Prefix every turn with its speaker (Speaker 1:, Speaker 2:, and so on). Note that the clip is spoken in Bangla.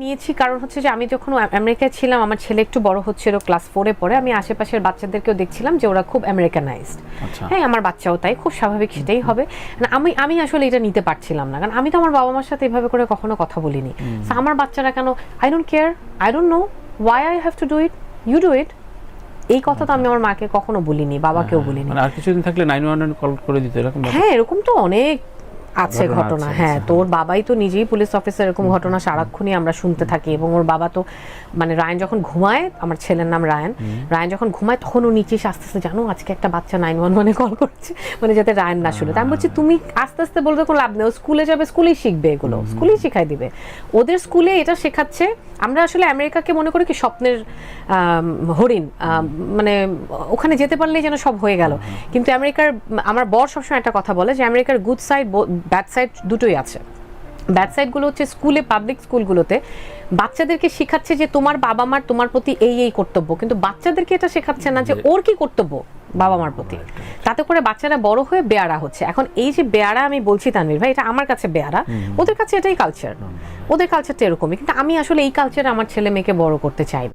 Speaker 1: নিয়েছি কারণ হচ্ছে যে আমি যখন আমেরিকায় ছিলাম, আমার ছেলে একটু বড় হচ্ছিল, ক্লাস 4-এ পড়ে, আমি আশেপাশের বাচ্চাদেরকেও দেখছিলাম যে ওরা খুব আমেরিকানাইজড। হ্যাঁ, আমার বাচ্চাও তাই, খুব স্বাভাবিক, সেটাই হবে। আমি আসলে এটা নিতে পারছিলাম না, কারণ আমি তো আমার বাবা মার সাথে এভাবে করে কখনো কথা বলিনি। আমার বাচ্চারা কেন, I don't care, I don't know why I have to do it, you do it. এই কথা তো আমি আমার মাকে কখনো বলিনি, বাবাকেও বলিনি।
Speaker 2: আর কিছুদিন থাকলে 911 কল করে দিতে এরকম?
Speaker 1: হ্যাঁ, এরকম তো অনেক আছে ঘটনা। হ্যাঁ, তোর বাবাই তো নিজেই পুলিশ অফিসার, এরকম ঘটনা সারাক্ষণই আমরা শুনতে থাকি। এবং ওর বাবা তো মানে রায়ান যখন ঘুমায়, আমার ছেলের নাম রায়ান, রায়ান যখন ঘুমায় তখন ও নিচে আস্তে আস্তে, জানো আজকে একটা বাচ্চা 911-এ কল করছে, মানে যাতে রায়ান না শুনে। তাই আমি বলছি তুমি আস্তে আস্তে বলতে কোনো লাভ নেই, ও স্কুলে যাবে, স্কুলেই শিখবে, এগুলো স্কুলেই শিখাই দিবে। ওদের স্কুলে এটা শেখাচ্ছে। আমরা আসলে আমেরিকাকে মনে করি কি স্বপ্নের হরিণ, মানে ওখানে যেতে পারলেই যেন সব হয়ে গেল। কিন্তু আমেরিকার, আমার বর সবসময় একটা কথা বলে যে আমেরিকার গুড সাইড ব্যাড সাইড দুটোই আছে। ব্যাড সাইডগুলো হচ্ছে স্কুলে, পাবলিক স্কুলগুলোতে বাচ্চাদেরকে শেখাচ্ছে যে তোমার বাবা মার তোমার প্রতি এই কর্তব্য, কিন্তু বাচ্চাদেরকে এটা শেখাচ্ছে না যে ওর কি কর্তব্য বাবা মার প্রতি। তাতে করে বাচ্চারা বড় হয়ে বেয়ারা হচ্ছে। এখন এই যে বেয়ারা আমি বলছি তানভীর ভাই, এটা আমার কাছে বেয়ারা, ওদের কাছে এটাই কালচার, ওদের কালচারটা এরকমই। কিন্তু আমি আসলে এই কালচারে আমার ছেলে মেয়েকে বড় করতে চাই।